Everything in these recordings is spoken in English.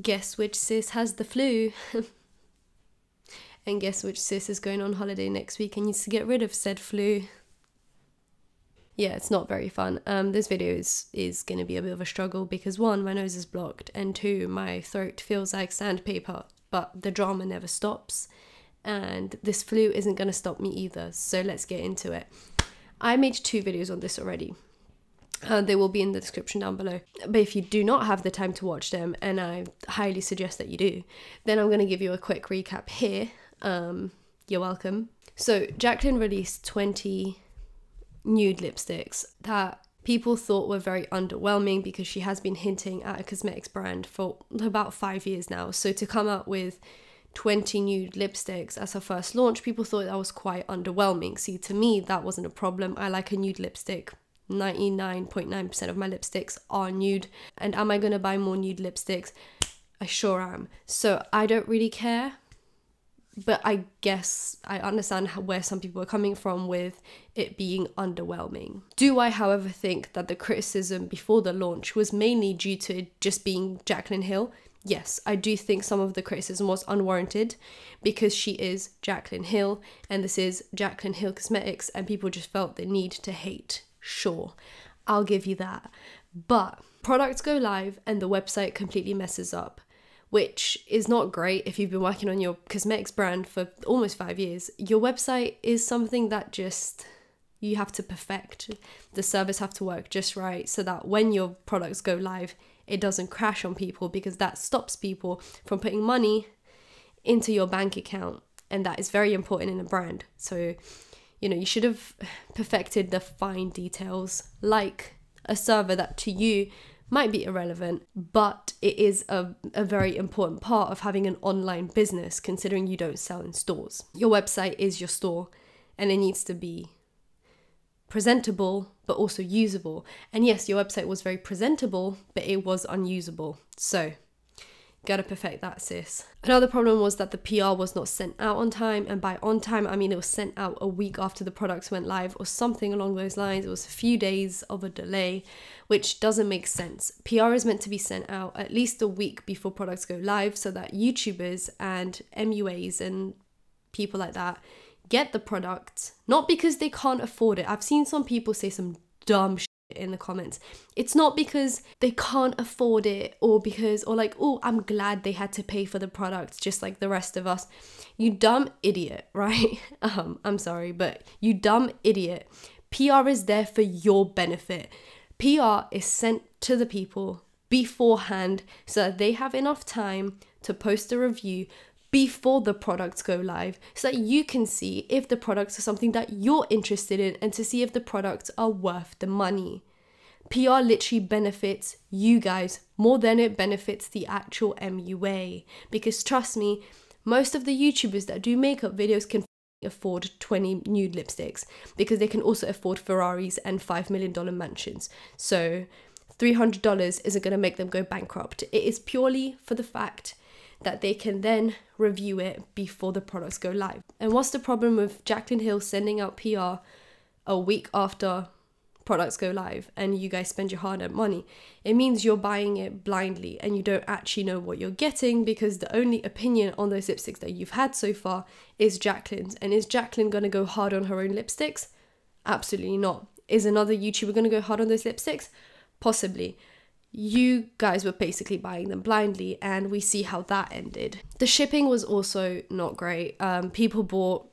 Guess which sis has the flu? And guess which sis is going on holiday next week and needs to get rid of said flu? Yeah, it's not very fun. This video is going to be a bit of a struggle because 1, my nose is blocked, and 2, my throat feels like sandpaper, but the drama never stops, and this flu isn't going to stop me either, so let's get into it. I made 2 videos on this already. They will be in the description down below. But if you do not have the time to watch them, and I highly suggest that you do, then I'm going to give you a quick recap here. You're welcome. So Jaclyn released 20 nude lipsticks that people thought were very underwhelming because she has been hinting at a cosmetics brand for about 5 years now. So to come out with 20 nude lipsticks as her first launch, people thought that was quite underwhelming. See, to me, that wasn't a problem. I like a nude lipstick. 99.9% of my lipsticks are nude. And am I going to buy more nude lipsticks? I sure am. So I don't really care. But I guess I understand where some people are coming from with it being underwhelming. Do I, however, think that the criticism before the launch was mainly due to it just being Jaclyn Hill? Yes, I do think some of the criticism was unwarranted because she is Jaclyn Hill and this is Jaclyn Hill Cosmetics and people just felt the need to hate. Sure, I'll give you that. But products go live and the website completely messes up, which is not great if you've been working on your cosmetics brand for almost 5 years. Your website is something that just you have to perfect. The servers have to work just right so that when your products go live, it doesn't crash on people, because that stops people from putting money into your bank account. And that is very important in a brand. So, you know, you should have perfected the fine details, like a server that to you might be irrelevant, but it is a very important part of having an online business, considering you don't sell in stores. Your website is your store and it needs to be presentable, but also usable. And yes, your website was very presentable, but it was unusable. So gotta perfect that, sis. Another problem was that the PR was not sent out on time, and by on time I mean it was sent out a week after the products went live or something along those lines. It was a few days of a delay, which doesn't make sense. PR is meant to be sent out at least a week before products go live so that YouTubers and MUAs and people like that get the product, not because they can't afford it. I've seen some people say some dumb shit in the comments. It's not because they can't afford it or like, oh, I'm glad they had to pay for the product just like the rest of us. You dumb idiot, right? I'm sorry, but you dumb idiot. PR is there for your benefit. PR is sent to the people beforehand so that they have enough time to post a review before the products go live, so that you can see if the products are something that you're interested in and to see if the products are worth the money. PR literally benefits you guys more than it benefits the actual MUA, because trust me, most of the YouTubers that do makeup videos can afford 20 nude lipsticks because they can also afford Ferraris and $5 million mansions. So $300 isn't going to make them go bankrupt. It is purely for the fact that they can then review it before the products go live. And what's the problem with Jaclyn Hill sending out PR a week after products go live and you guys spend your hard-earned money? It means you're buying it blindly and you don't actually know what you're getting, because the only opinion on those lipsticks that you've had so far is Jaclyn's. And is Jaclyn going to go hard on her own lipsticks? Absolutely not. Is another YouTuber going to go hard on those lipsticks? Possibly. You guys were basically buying them blindly, and we see how that ended. The shipping was also not great. People bought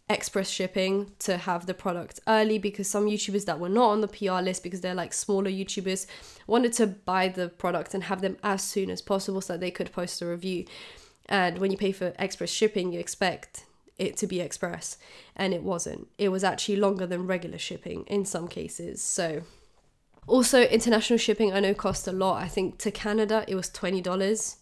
express shipping to have the product early because some YouTubers that were not on the PR list, because they're like smaller YouTubers, wanted to buy the product and have them as soon as possible so that they could post a review. And when you pay for express shipping, you expect it to be express, and it wasn't. It was actually longer than regular shipping in some cases. So also, international shipping I know cost a lot. I think to Canada it was $20,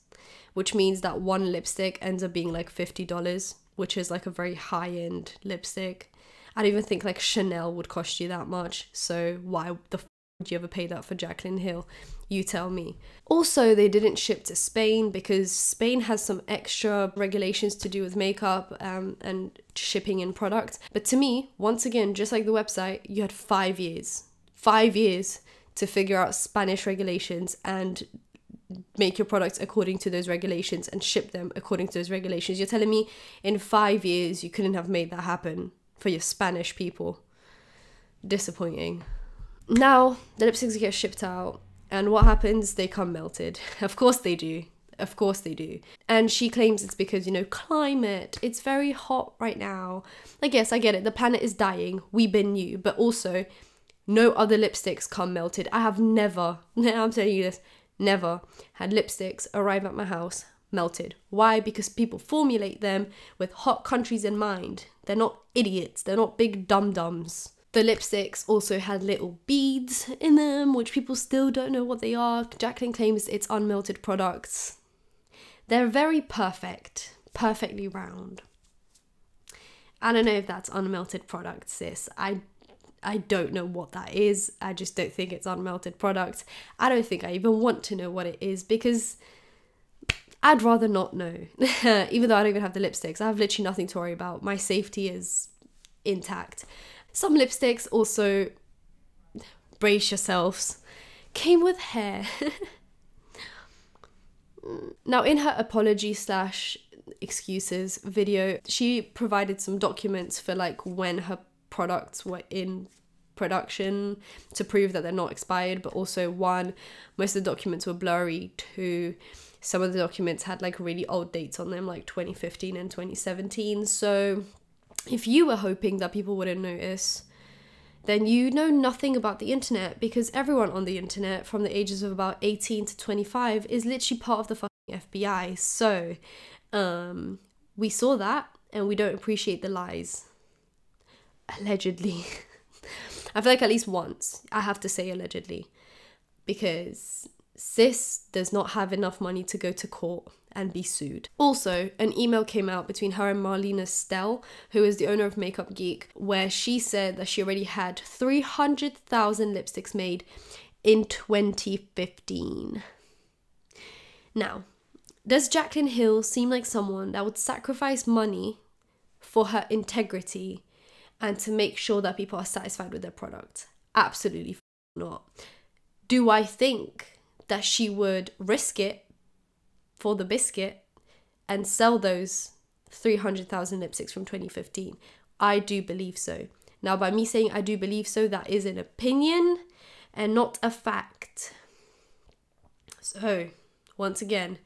which means that one lipstick ends up being like $50, which is like a very high-end lipstick. I don't even think like Chanel would cost you that much. So why the f would you ever pay that for Jaclyn Hill? You tell me. Also, they didn't ship to Spain because Spain has some extra regulations to do with makeup and shipping in products. But to me, once again, just like the website, you had 5 years. 5 years to figure out Spanish regulations and make your products according to those regulations and ship them according to those regulations. You're telling me in 5 years you couldn't have made that happen for your Spanish people? Disappointing. Now the lipsticks get shipped out, and what happens? They come melted. Of course they do. Of course they do. And she claims it's because, you know, climate, it's very hot right now. Like, yes, I get it. The planet is dying. We've been new. But also, no other lipsticks come melted. I have never, I'm telling you this, never had lipsticks arrive at my house melted. Why? Because people formulate them with hot countries in mind. They're not idiots. They're not big dum-dums. The lipsticks also had little beads in them, which people still don't know what they are. Jaclyn claims it's unmelted products. They're very perfect, perfectly round. I don't know if that's unmelted product, sis. I don't know what that is. I just don't think it's unmelted product. I don't think I even want to know what it is, because I'd rather not know. Even though I don't even have the lipsticks, I have literally nothing to worry about. My safety is intact. Some lipsticks also, brace yourselves, came with hair. Now, in her apology / excuses video, she provided some documents for like when her products were in production to prove that they're not expired, but also one, most of the documents were blurry, two, some of the documents had like really old dates on them, like 2015 and 2017. So if you were hoping that people wouldn't notice, then you know nothing about the internet, because everyone on the internet from the ages of about 18 to 25 is literally part of the fucking FBI. So we saw that, and we don't appreciate the lies. Allegedly. I feel like at least once I have to say allegedly, because sis does not have enough money to go to court and be sued. Also, an email came out between her and Marlena Stell, who is the owner of Makeup Geek, where she said that she already had 300,000 lipsticks made in 2015. Now, does Jaclyn Hill seem like someone that would sacrifice money for her integrity and to make sure that people are satisfied with their product? Absolutely not. Do I think that she would risk it for the biscuit and sell those 300,000 lipsticks from 2015? I do believe so. Now, by me saying I do believe so, that is an opinion and not a fact. So, once again,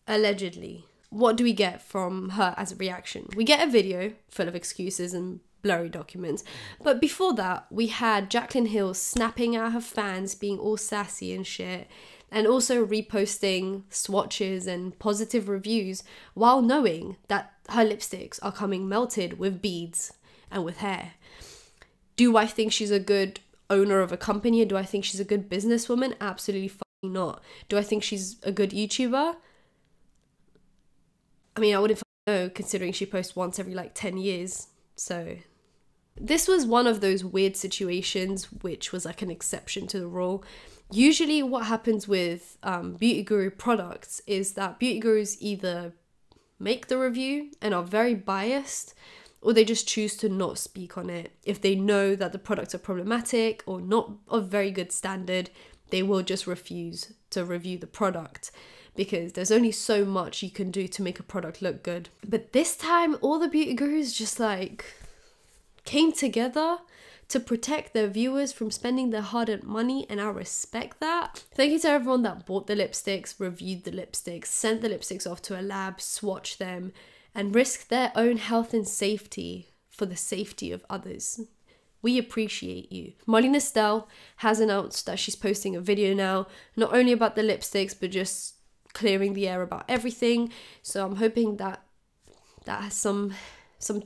allegedly. What do we get from her as a reaction? We get a video full of excuses and blurry documents. But before that, we had Jaclyn Hill snapping at her fans, being all sassy and shit, and also reposting swatches and positive reviews while knowing that her lipsticks are coming melted with beads and with hair. Do I think she's a good owner of a company? Do I think she's a good businesswoman? Absolutely fucking not. Do I think she's a good YouTuber? I mean, I wouldn't know, considering she posts once every like 10 years. So this was one of those weird situations which was like an exception to the rule. Usually what happens with beauty guru products is that beauty gurus either make the review and are very biased, or they just choose to not speak on it. If they know that the products are problematic or not of very good standard, they will just refuse to review the product, because there's only so much you can do to make a product look good. But this time, all the beauty gurus just like came together to protect their viewers from spending their hard-earned money, and I respect that. Thank you to everyone that bought the lipsticks, reviewed the lipsticks, sent the lipsticks off to a lab, swatched them, and risked their own health and safety for the safety of others. We appreciate you. Marlena Stell has announced that she's posting a video now, not only about the lipsticks, but just clearing the air about everything. So I'm hoping that that has some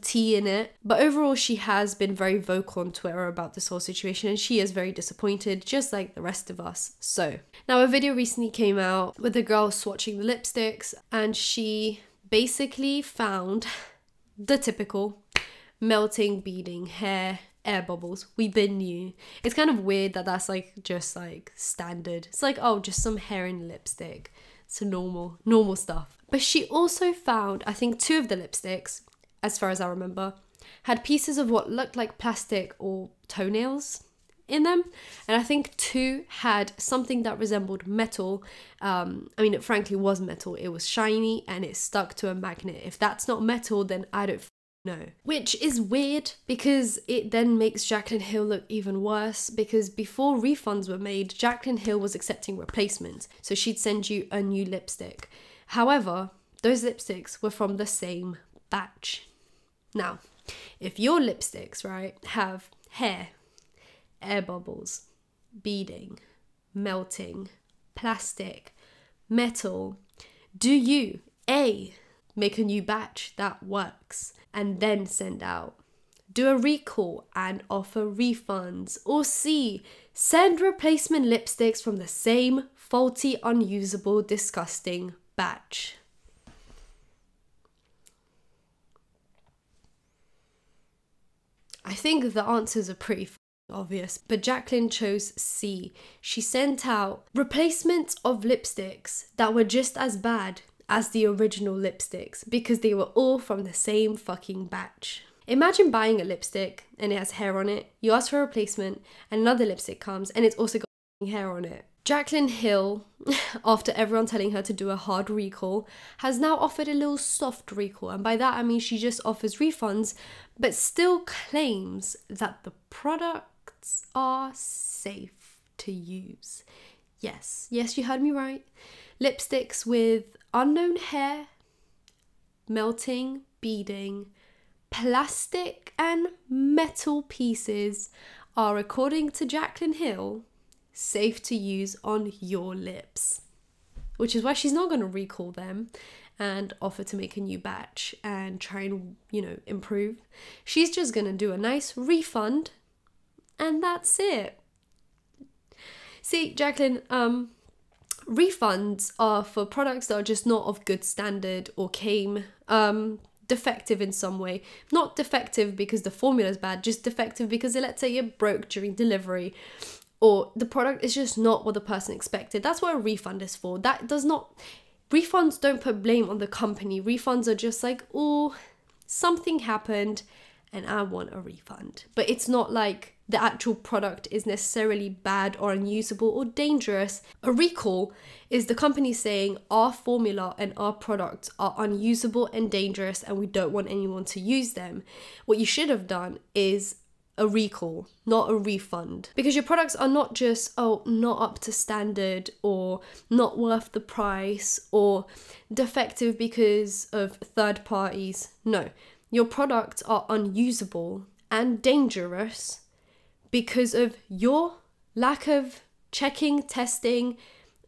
tea in it. But overall, she has been very vocal on Twitter about this whole situation, and she is very disappointed, just like the rest of us. So now a video recently came out with a girl swatching the lipsticks, and she basically found the typical melting, beading, hair, air bubbles. We've been new. It's kind of weird that that's like just like standard. It's like, oh, just some hair in lipstick. It's normal stuff. But she also found, I think, 2 of the lipsticks, as far as I remember, had pieces of what looked like plastic or toenails in them, and I think 2 had something that resembled metal. I mean, it frankly was metal. It was shiny and it stuck to a magnet. If that's not metal, then I don't know. Which is weird, because it then makes Jaclyn Hill look even worse, because before refunds were made, Jaclyn Hill was accepting replacements, so she'd send you a new lipstick. However, those lipsticks were from the same batch. Now, if your lipsticks, right, have hair, air bubbles, beading, melting, plastic, metal, do you A, make a new batch that works and then send out, do a recall and offer refunds, or C, send replacement lipsticks from the same faulty, unusable, disgusting batch? I think the answers are pretty obvious, but Jaclyn chose C. She sent out replacements of lipsticks that were just as bad as the original lipsticks, because they were all from the same fucking batch. Imagine buying a lipstick and it has hair on it, you ask for a replacement, and another lipstick comes and it's also got hair on it. Jaclyn Hill, after everyone telling her to do a hard recall, has now offered a little soft recall, and by that I mean she just offers refunds, but still claims that the products are safe to use. Yes, you heard me right. Lipsticks with unknown hair, melting, beading, plastic and metal pieces are, according to Jaclyn Hill, safe to use on your lips, which is why she's not going to recall them and offer to make a new batch and try and, improve. She's just going to do a nice refund and that's it. See, Jaclyn, refunds are for products that are just not of good standard or came defective in some way. Not defective because the formula is bad, just defective because let's say it broke during delivery, or the product is just not what the person expected. That's what a refund is for. Refunds don't put blame on the company. Refunds are just like, oh, something happened and I want a refund. But it's not like the actual product is necessarily bad or unusable or dangerous. A recall is the company saying our formula and our products are unusable and dangerous and we don't want anyone to use them. What you should have done is a recall, not a refund, because your products are not just, not up to standard or not worth the price or defective because of third parties. No, your products are unusable and dangerous because of your lack of checking, testing,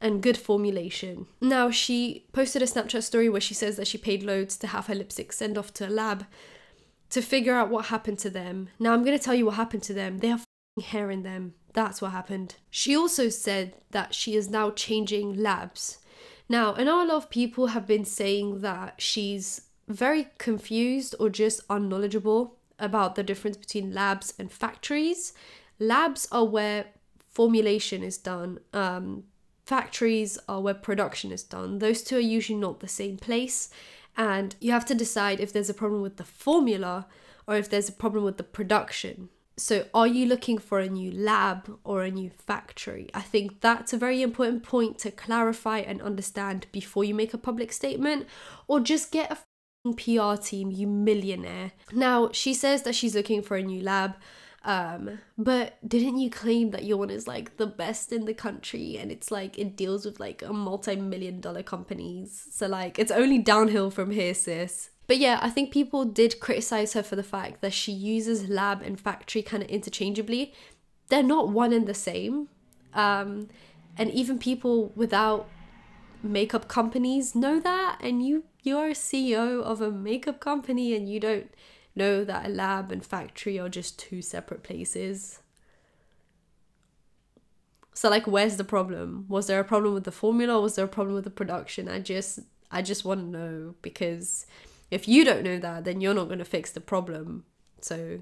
and good formulation. Now, she posted a Snapchat story where she says that she paid loads to have her lipstick sent off to a lab to figure out what happened to them. Now, I'm going to tell you what happened to them. They have hair in them. That's what happened. She also said that she is now changing labs. Now, I know a lot of people have been saying that she's very confused or just unknowledgeable about the difference between labs and factories. Labs are where formulation is done. Factories are where production is done. Those two are usually not the same place. And you have to decide if there's a problem with the formula or if there's a problem with the production. So are you looking for a new lab or a new factory? I think that's a very important point to clarify and understand before you make a public statement, or just get a PR team, you millionaire. Now, she says that she's looking for a new lab. But didn't you claim that your one is like the best in the country and it's like it deals with like a multi-million-dollar companies, so like it's only downhill from here, sis? But yeah, I think people did criticize her for the fact that she uses lab and factory kind of interchangeably. They're not one and the same, and even people without makeup companies know that, and you're a CEO of a makeup company and you don't know that a lab and factory are just two separate places. So like, where's the problem? Was there a problem with the formula or was there a problem with the production? I just want to know, because if you don't know that, then you're not going to fix the problem. So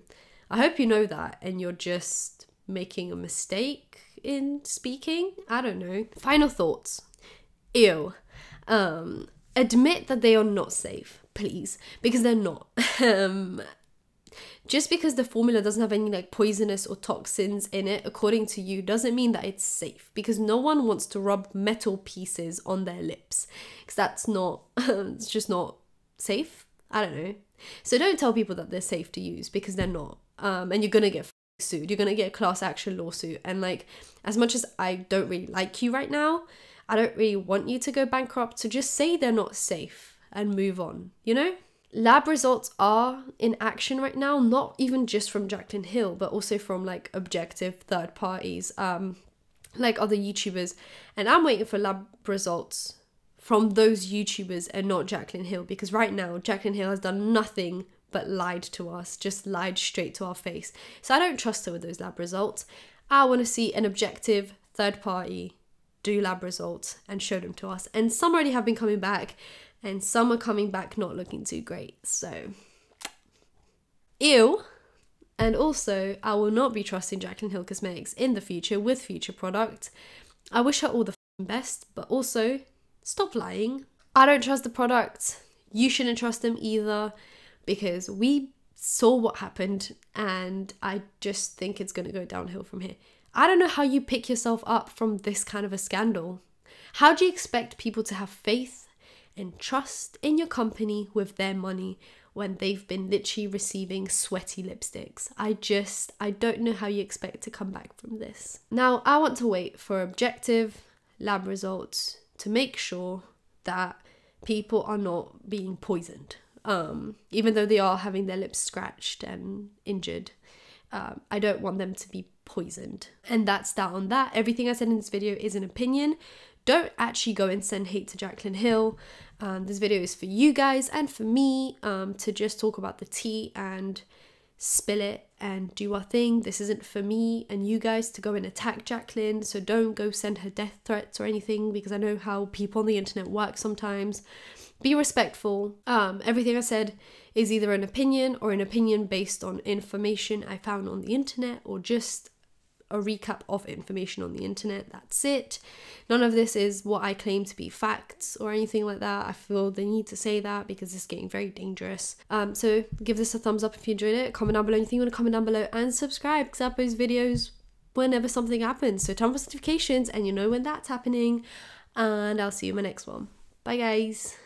I hope you know that and you're just making a mistake in speaking. I don't know. Final thoughts. Ew. Admit that they are not safe, please, because they're not. Just because the formula doesn't have any like poisonous or toxins in it, according to you, doesn't mean that it's safe, because no one wants to rub metal pieces on their lips, because that's not, it's just not safe. I don't know. So don't tell people that they're safe to use, because they're not. And you're going to get sued. You're going to get a class action lawsuit. And like, as much as I don't really like you right now, I don't really want you to go bankrupt. So just say they're not safe and move on, you know? Lab results are in action right now, not even just from Jaclyn Hill, but also from like objective third parties, like other YouTubers. And I'm waiting for lab results from those YouTubers and not Jaclyn Hill, because right now Jaclyn Hill has done nothing but lied to us, just lied straight to our face. So I don't trust her with those lab results. I want to see an objective third party do lab results and show them to us. And some already have been coming back, and some are coming back not looking too great. So, ew. And also, I will not be trusting Jaclyn Hill Cosmetics in the future with future products. I wish her all the best, but also, stop lying. I don't trust the product. You shouldn't trust them either, because we saw what happened, and I just think it's going to go downhill from here. I don't know how you pick yourself up from this kind of a scandal. How do you expect people to have faith and trust in your company with their money when they've been literally receiving sweaty lipsticks? I don't know how you expect to come back from this. Now, I want to wait for objective lab results to make sure that people are not being poisoned. Even though they are having their lips scratched and injured, I don't want them to be poisoned. And that's that on that. Everything I said in this video is an opinion. Don't actually go and send hate to Jaclyn Hill. This video is for you guys and for me to just talk about the tea and spill it and do our thing. This isn't for me and you guys to go and attack Jaclyn, so don't go send her death threats or anything, because I know how people on the internet work sometimes. Be respectful. Everything I said is either an opinion or an opinion based on information I found on the internet, or just a recap of information on the internet. That's it. None of this is what I claim to be facts or anything like that. I feel the need to say that because it's getting very dangerous. So give this a thumbs up if you enjoyed it. Comment down below anything you want to comment down below, and subscribe, because I post videos whenever something happens. So turn on notifications and you know when that's happening. And I'll see you in my next one. Bye guys.